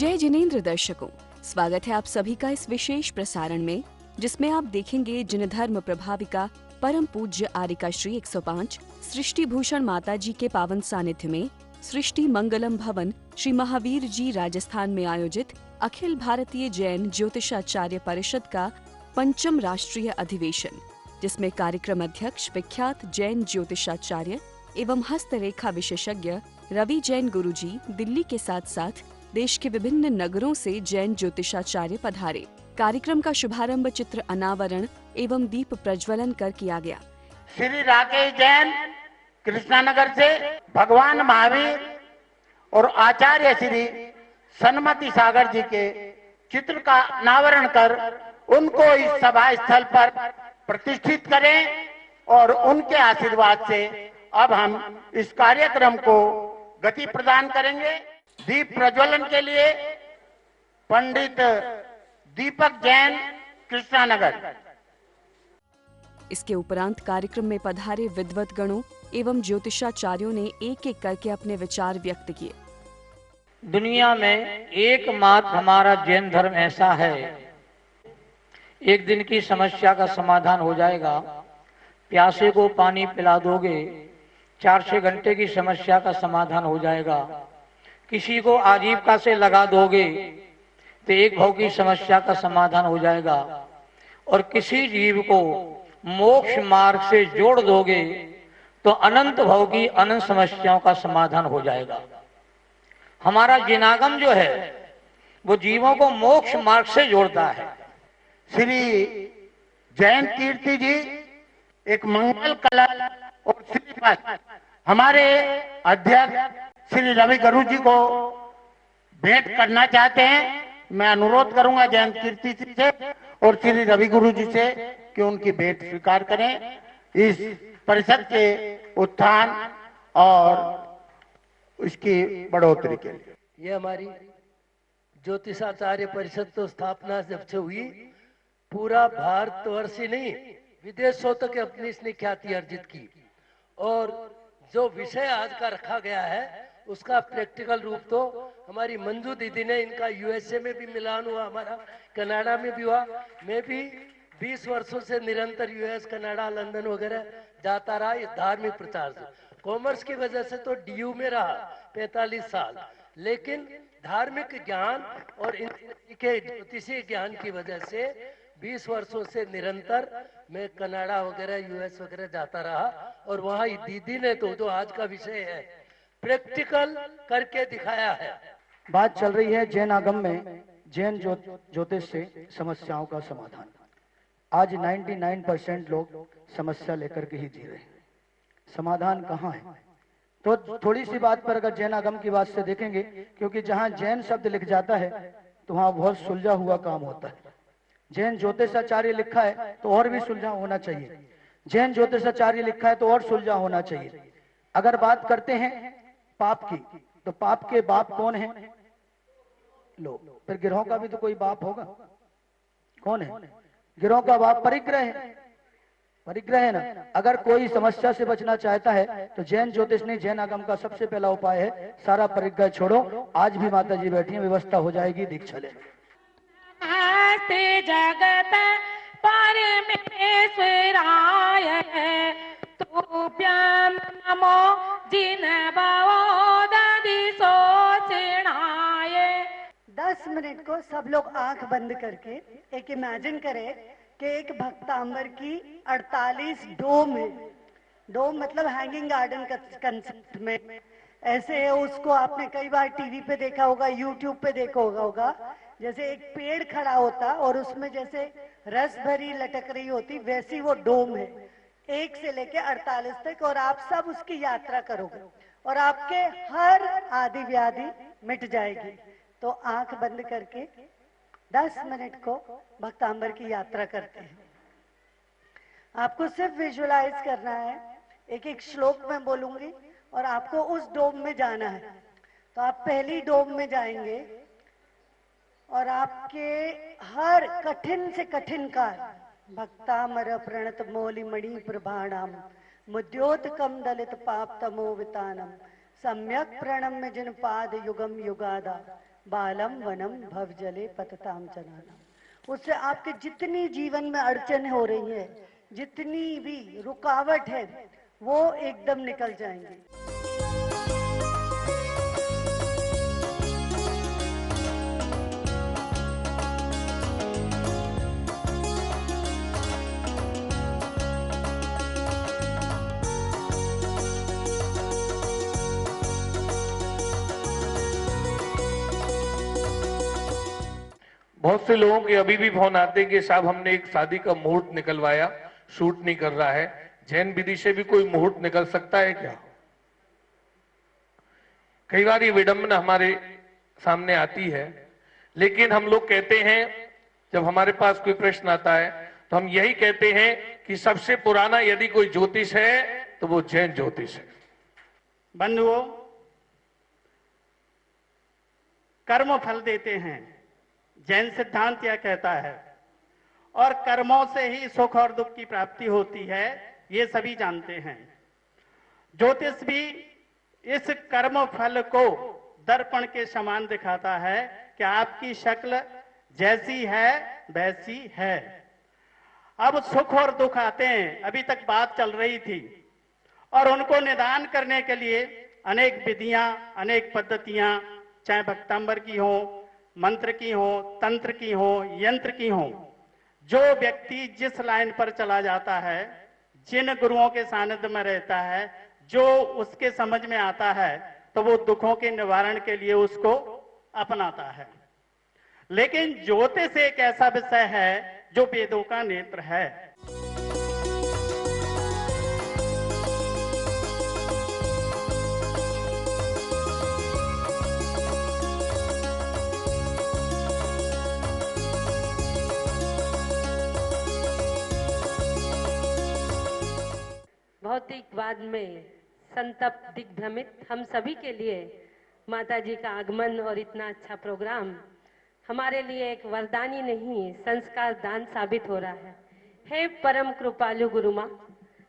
जय जिनेंद्र दर्शकों, स्वागत है आप सभी का इस विशेष प्रसारण में, जिसमें आप देखेंगे जिन धर्म प्रभाविका परम पूज्य आरिका श्री 105 सृष्टि भूषण माता जी के पावन सानिध्य में सृष्टि मंगलम भवन श्री महावीर जी राजस्थान में आयोजित अखिल भारतीय जैन ज्योतिषाचार्य परिषद का 5वां राष्ट्रीय अधिवेशन, जिसमें कार्यक्रम अध्यक्ष विख्यात जैन ज्योतिषाचार्य एवं हस्तरेखा विशेषज्ञ रवि जैन गुरुजी दिल्ली के साथ साथ देश के विभिन्न नगरों से जैन ज्योतिषाचार्य पधारे। कार्यक्रम का शुभारंभ चित्र अनावरण एवं दीप प्रज्वलन कर किया गया। श्री राकेश जैन कृष्णानगर से भगवान महावीर और आचार्य श्री सन्मति सागर जी के चित्र का अनावरण कर उनको इस सभा स्थल पर प्रतिष्ठित करें और उनके आशीर्वाद से अब हम इस कार्यक्रम को गति प्रदान करेंगे। दीप प्रज्वलन के लिए पंडित दीपक जैन कृष्णानगर। इसके उपरांत कार्यक्रम में पधारे विद्वत गणों एवं ज्योतिषाचार्यों ने एक एक करके अपने विचार व्यक्त किए। दुनिया में एकमात्र हमारा जैन धर्म ऐसा है, एक दिन की समस्या का समाधान हो जाएगा। प्यासे को पानी पिला दोगे, 4-6 घंटे की समस्या का समाधान हो जाएगा। किसी को आजीविका से लगा दोगे तो एक भाव की समस्या का समाधान हो जाएगा, और किसी जीव को मोक्ष मार्ग से जोड़ दोगे तो अनंत भाव की अनंत समस्याओं का समाधान हो जाएगा। हमारा जिनागम जो है वो जीवों को मोक्ष मार्ग से जोड़ता है। श्री जैन कीर्ति जी एक मंगल कलश और श्रीफल हमारे अध्यक्ष श्री रवि गुरु जी को भेंट करना चाहते हैं। मैं अनुरोध करूंगा जैन कीर्ति जी से और श्री रवि गुरु जी से कि उनकी भेंट स्वीकार करें इस परिषद के उत्थान और इसकी बढ़ोतरी के लिए। ये हमारी ज्योतिषाचार्य परिषद तो स्थापना जब से हुई, पूरा भारतवर्ष ही नहीं विदेशों तक अपनी इसने ख्याति अर्जित की, और जो विषय आज का रखा गया है उसका प्रैक्टिकल रूप तो हमारी मंजू दीदी ने, इनका यूएसए में भी मिलान हुआ, हमारा कनाडा में भी हुआ। मैं भी 20 वर्षों से निरंतर यूएस, कनाडा, लंदन वगैरह जाता रहा इस धार्मिक प्रचार से। कॉमर्स की वजह से तो डीयू में रहा 45 साल, लेकिन धार्मिक ज्ञान और इनके ज्योतिषीय ज्ञान की वजह से 20 वर्षों से निरंतर मैं कनाडा वगैरह यूएस वगैरह जाता रहा, और वहाँ दीदी ने तो जो आज का विषय है प्रैक्टिकल करके दिखाया है। बात चल रही है जैन आगम में जैन ज्योतिष से समस्याओं का समाधान। आज 99% लोग समस्या लेकर के ही जी रहे हैं, समाधान कहाँ है? तो थोड़ी सी बात पर अगर जैन आगम की बात से देखेंगे, क्योंकि जहाँ जैन शब्द लिख जाता है तो वहाँ बहुत सुलझा हुआ काम होता है। जैन ज्योतिषाचार्य लिखा है तो और भी सुलझा होना चाहिए, जैन ज्योतिषाचार्य लिखा है तो और सुलझा होना चाहिए। अगर बात करते हैं पाप की, तो पाप के बाप कौन है? लो, फिर गिरोह का भी तो कोई बाप होगा। कौन है? गिरोह का बाप परिग्रह है। परिग्रह है ना। अगर कोई समस्या से बचना चाहता है तो जैन ज्योतिष ने, जैन आगम का सबसे पहला उपाय है सारा परिग्रह छोड़ो। आज भी माता जी बैठी है, व्यवस्था हो जाएगी, दीक्षा ले। जगत परमेश्वराय तुभ्यं नमो जिनवोदधि सोचनाय। 10 मिनट को सब लोग आंख बंद करके एक इमेजिन करें कि एक भक्तांबर की 48 डोम है। डोम मतलब हैंगिंग गार्डन कंसेप्ट में ऐसे है। उसको आपने कई बार टीवी पे देखा होगा, यूट्यूब पे देखा होगा। जैसे एक पेड़ खड़ा होता और उसमें जैसे रस भरी लटक रही होती, वैसी वो डोम है 1 से लेके 48 तक, और आप सब उसकी यात्रा करोगे और आपके हर आदि व्याधि मिट जाएगी। तो आंख बंद करके 10 मिनट को भक्तांबर की यात्रा करते हैं। आपको सिर्फ विजुअलाइज करना है, एक एक श्लोक में बोलूंगी और आपको उस डोम में जाना है। तो आप पहली डोम में जाएंगे और आपके हर कठिन से कठिन कार्य, भक्तामर प्रणत मौलि मणि प्रभाणाम मुद्योतकम दलित पाप तमो वितानम सम्यक प्रणम्य जिन पाद युगम युगादा बालम वनम भव जले पतताम चनाना। उससे आपके जितनी जीवन में अड़चन हो रही है, जितनी भी रुकावट है, वो एकदम निकल जाएंगी। बहुत से लोगों के अभी भी फोन आते हैं कि साहब हमने एक शादी का मुहूर्त निकलवाया, शूट नहीं कर रहा है। जैन विधि से भी कोई मुहूर्त निकल सकता है क्या? कई बार ये विडंबना हमारे सामने आती है, लेकिन हम लोग कहते हैं, जब हमारे पास कोई प्रश्न आता है तो हम यही कहते हैं कि सबसे पुराना यदि कोई ज्योतिष है तो वो जैन ज्योतिष है। बंधुओं, कर्म फल देते हैं, जैन सिद्धांत यह कहता है, और कर्मों से ही सुख और दुख की प्राप्ति होती है, ये सभी जानते हैं। ज्योतिष भी इस कर्म फल को दर्पण के समान दिखाता है कि आपकी शक्ल जैसी है वैसी है। अब सुख और दुख आते हैं, अभी तक बात चल रही थी, और उनको निदान करने के लिए अनेक विधियां, अनेक पद्धतियां, चाहे भक्तांबर की हो, मंत्र की हो, तंत्र की हो, यंत्र की हो, जो व्यक्ति जिस लाइन पर चला जाता है, जिन गुरुओं के सानिध्य में रहता है, जो उसके समझ में आता है, तो वो दुखों के निवारण के लिए उसको अपनाता है। लेकिन ज्योतिष एक ऐसा विषय है जो वेदों का नेत्र है। भौतिकवाद में संतप्त दिग्भ्रमित हम सभी के लिए माता जी का आगमन और इतना अच्छा प्रोग्राम हमारे लिए एक वरदानी नहीं, संस्कार दान साबित हो रहा है। हे परम कृपालु गुरु माँ,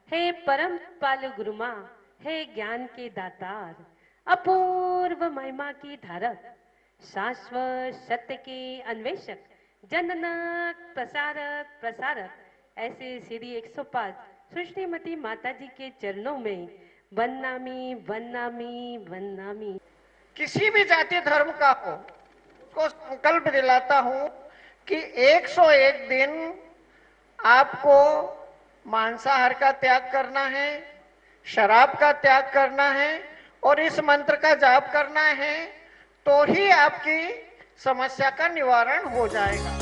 हे परम कृपालु गुरु माँ, हे ज्ञान के दातार, अपूर्व महिमा की धारक, शाश्वत सत्य के अन्वेषक, जननक प्रसारक प्रसारक, ऐसे सीढ़ी 105 सृष्टिमती माता जी के चरणों में वंदनामी वंदनामी वंदनामी। किसी भी जाति धर्म का हो, को संकल्प दिलाता हूं कि 101 दिन आपको मांसाहार का त्याग करना है, शराब का त्याग करना है और इस मंत्र का जाप करना है, तो ही आपकी समस्या का निवारण हो जाएगा।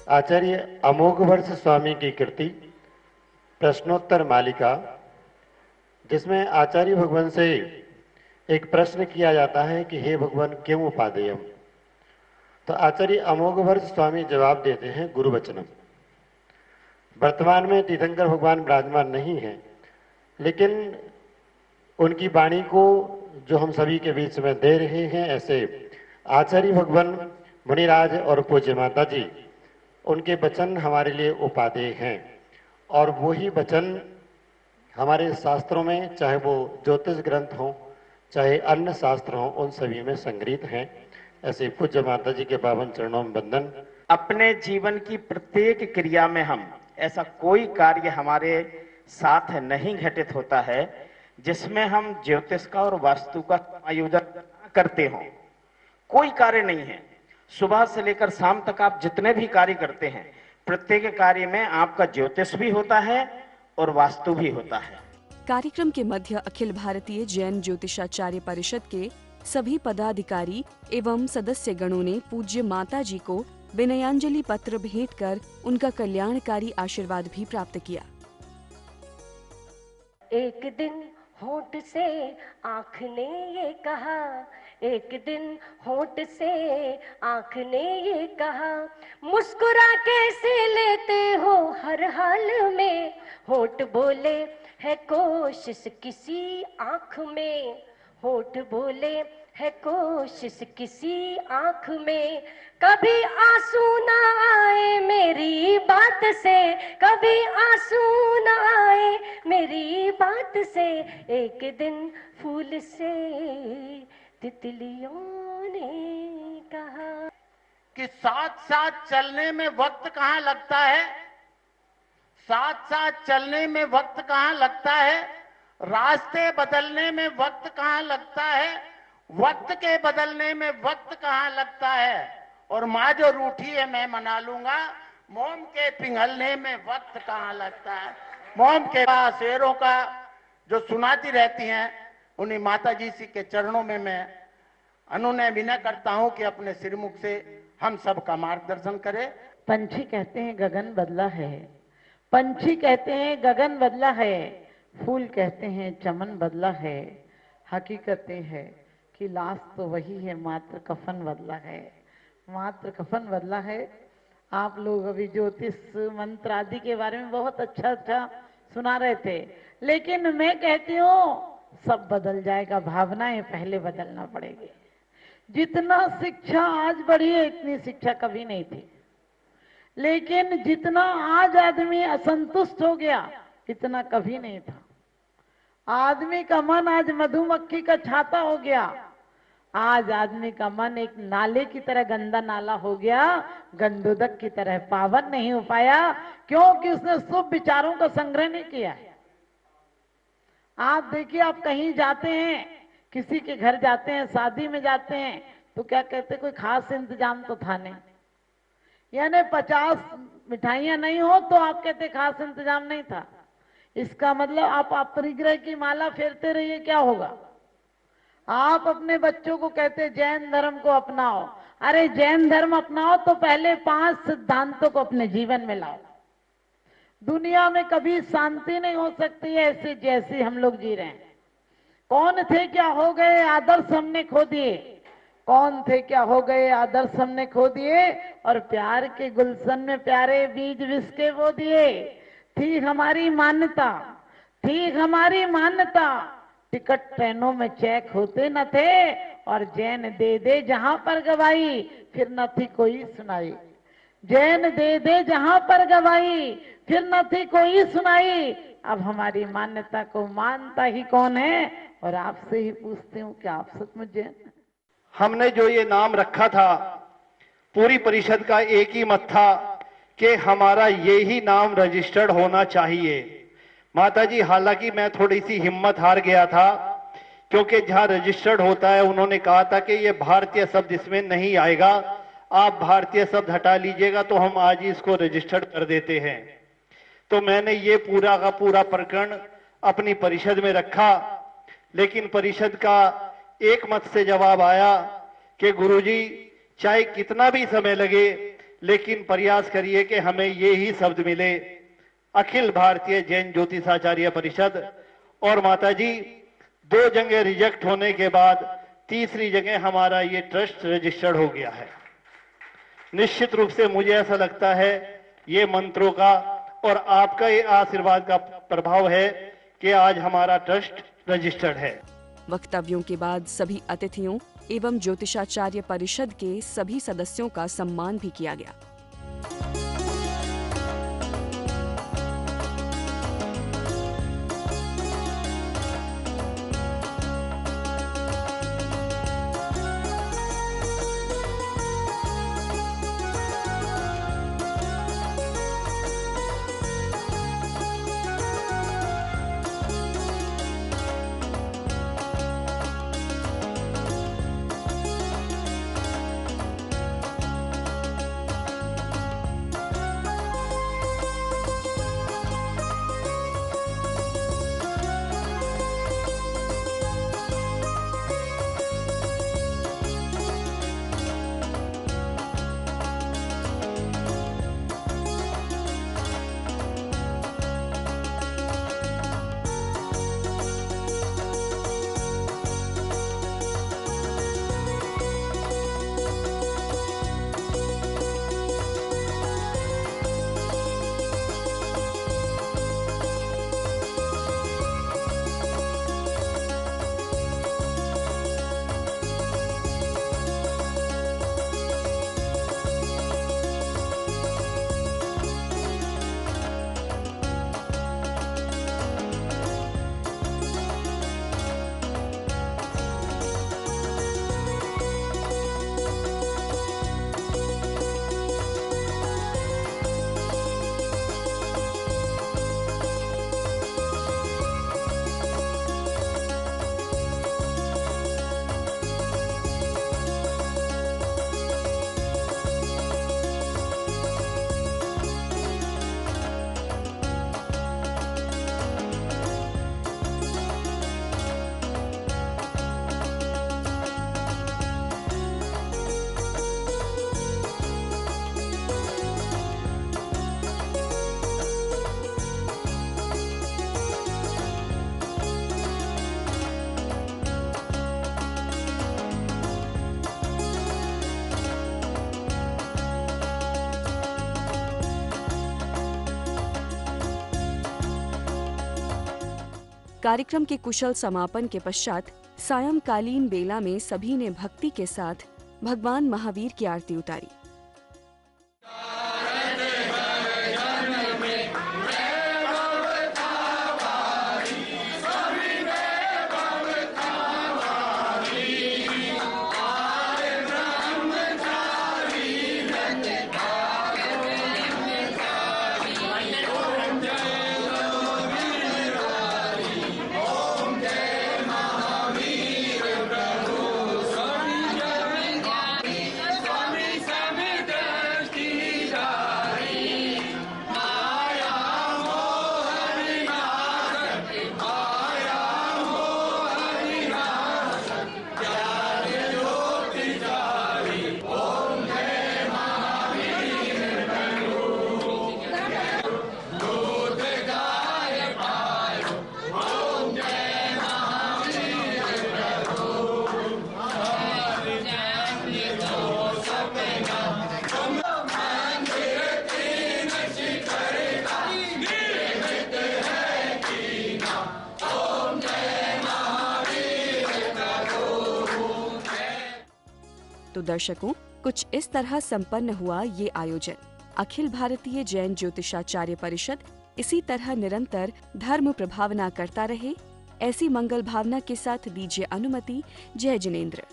आचार्य अमोघवर्ष स्वामी की कृति प्रश्नोत्तर मालिका, जिसमें आचार्य भगवान से एक प्रश्न किया जाता है कि हे भगवान क्यों उपादेयम, तो आचार्य अमोघवर्ष स्वामी जवाब देते हैं गुरु वचनम। वर्तमान में तीर्थंकर भगवान विराजमान नहीं है, लेकिन उनकी वाणी को जो हम सभी के बीच में दे रहे हैं, ऐसे आचार्य भगवान मुनिराज और पूज्य माता जी, उनके वचन हमारे लिए उपादेय हैं, और वही वचन हमारे शास्त्रों में, चाहे वो ज्योतिष ग्रंथ हो, चाहे अन्य शास्त्र हो, उन सभी में संग्रहित हैं। ऐसे पूज्य माता जी के पावन चरणों में वंदन। अपने जीवन की प्रत्येक क्रिया में हम ऐसा कोई कार्य हमारे साथ नहीं घटित होता है जिसमें हम ज्योतिष का और वास्तु का आयोजन करते हों। कोई कार्य नहीं है। सुबह से लेकर शाम तक आप जितने भी कार्य करते हैं, प्रत्येक कार्य में आपका ज्योतिष भी होता है और वास्तु भी होता है। कार्यक्रम के मध्य अखिल भारतीय जैन ज्योतिषाचार्य परिषद के सभी पदाधिकारी एवं सदस्य गणों ने पूज्य माता जी को विनयांजलि पत्र भेंट कर उनका कल्याणकारी आशीर्वाद भी प्राप्त किया। एक दिन होठ से आँख ने ये कहा, एक दिन होठ से आँख ने ये कहा, मुस्कुरा कैसे लेते हो हर हाल में, होठ बोले है कोशिश किसी आँख में, होठ बोले है कोशिश किसी आंख में, कभी आंसू ना आए मेरी बात से, कभी आंसू ना आए मेरी बात से। एक दिन फूल से तितलियों ने कहा कि साथ साथ चलने में वक्त कहाँ लगता है, साथ साथ चलने में वक्त कहाँ लगता है, रास्ते बदलने में वक्त कहाँ लगता है, वक्त के बदलने में वक्त कहाँ लगता है। और माँ जो रूठी है मैं मना लूंगा, मोम के पिघलने में वक्त कहाँ लगता है। मोम के शेरों का जो सुनाती रहती हैं, उन्हीं माता जी सी के चरणों में मैं अनुनय विनय करता हूँ कि अपने सिरमुख से हम सब का मार्गदर्शन करें। पंछी कहते हैं गगन बदला है, पंछी कहते हैं गगन बदला है, फूल कहते हैं चमन बदला है। हकीकत है कि लाश तो वही है, मात्र कफन बदला है, मात्र कफन बदला है। आप लोग अभी ज्योतिष मंत्र आदि के बारे में बहुत अच्छा सुना रहे थे, लेकिन मैं कहती हूँ सब बदल जाएगा, भावनाएं पहले बदलना पड़ेगी। जितना शिक्षा आज बढ़ी है इतनी शिक्षा कभी नहीं थी, लेकिन जितना आज आदमी असंतुष्ट हो गया इतना कभी नहीं था। आदमी का मन आज मधुमक्खी का छाता हो गया, आज आदमी का मन एक नाले की तरह गंदा नाला हो गया, गंदोदक की तरह पावन नहीं हो पाया, क्योंकि उसने शुभ विचारों का संग्रह नहीं किया है। आप देखिए, आप कहीं जाते हैं, किसी के घर जाते हैं, शादी में जाते हैं, तो क्या कहते, कोई खास इंतजाम तो था नहीं, यानी 50 मिठाइयां नहीं हो तो आप कहते खास इंतजाम नहीं था। इसका मतलब आप अपरिग्रह की माला फेरते रहिए, क्या होगा। आप अपने बच्चों को कहते जैन धर्म को अपनाओ, अरे जैन धर्म अपनाओ तो पहले 5 सिद्धांतों को अपने जीवन में लाओ। दुनिया में कभी शांति नहीं हो सकती है ऐसे जैसे हम लोग जी रहे हैं। कौन थे क्या हो गए, आदर्श हमने खो दिए, कौन थे क्या हो गए, आदर्श हमने खो दिए, और प्यार के गुलशन में प्यारे बीज विष के बो दिए। थी हमारी मान्यता, थी हमारी मान्यता, टिकट ट्रेनों में चेक होते न थे, और जैन दे दे जहां पर गवाई, फिर न थी कोई सुनाई। जैन दे दे जहां पर गवाई, फिर न थी कोई सुनाई। अब हमारी मान्यता को मानता ही कौन है। और आपसे ही पूछती हूँ कि आप सचमुच जैन? हमने जो ये नाम रखा था, पूरी परिषद का एक ही मत था कि हमारा ये ही नाम रजिस्टर्ड होना चाहिए। माताजी, हालांकि मैं थोड़ी सी हिम्मत हार गया था, क्योंकि जहां रजिस्टर्ड होता है उन्होंने कहा था कि ये भारतीय शब्द इसमें नहीं आएगा, आप भारतीय शब्द हटा लीजिएगा, तो हम आज ही इसको रजिस्टर्ड कर देते हैं। तो मैंने ये पूरा का पूरा प्रकरण अपनी परिषद में रखा, लेकिन परिषद का एक मत से जवाब आया कि गुरुजी चाहे कितना भी समय लगे, लेकिन प्रयास करिए कि हमें ये ही शब्द मिले, अखिल भारतीय जैन ज्योतिषाचार्य परिषद। और माताजी, 2 जगह रिजेक्ट होने के बाद तीसरी जगह हमारा ये ट्रस्ट रजिस्टर्ड हो गया है। निश्चित रूप से मुझे ऐसा लगता है ये मंत्रों का और आपका ये आशीर्वाद का प्रभाव है कि आज हमारा ट्रस्ट रजिस्टर्ड है। वक्तव्यों के बाद सभी अतिथियों एवं ज्योतिषाचार्य परिषद के सभी सदस्यों का सम्मान भी किया गया। कार्यक्रम के कुशल समापन के पश्चात सायंकालीन बेला में सभी ने भक्ति के साथ भगवान महावीर की आरती उतारी। तो दर्शकों, कुछ इस तरह संपन्न हुआ ये आयोजन। अखिल भारतीय जैन ज्योतिषाचार्य परिषद इसी तरह निरंतर धर्म प्रभावना करता रहे, ऐसी मंगल भावना के साथ दीजिए अनुमति। जय जिनेंद्र।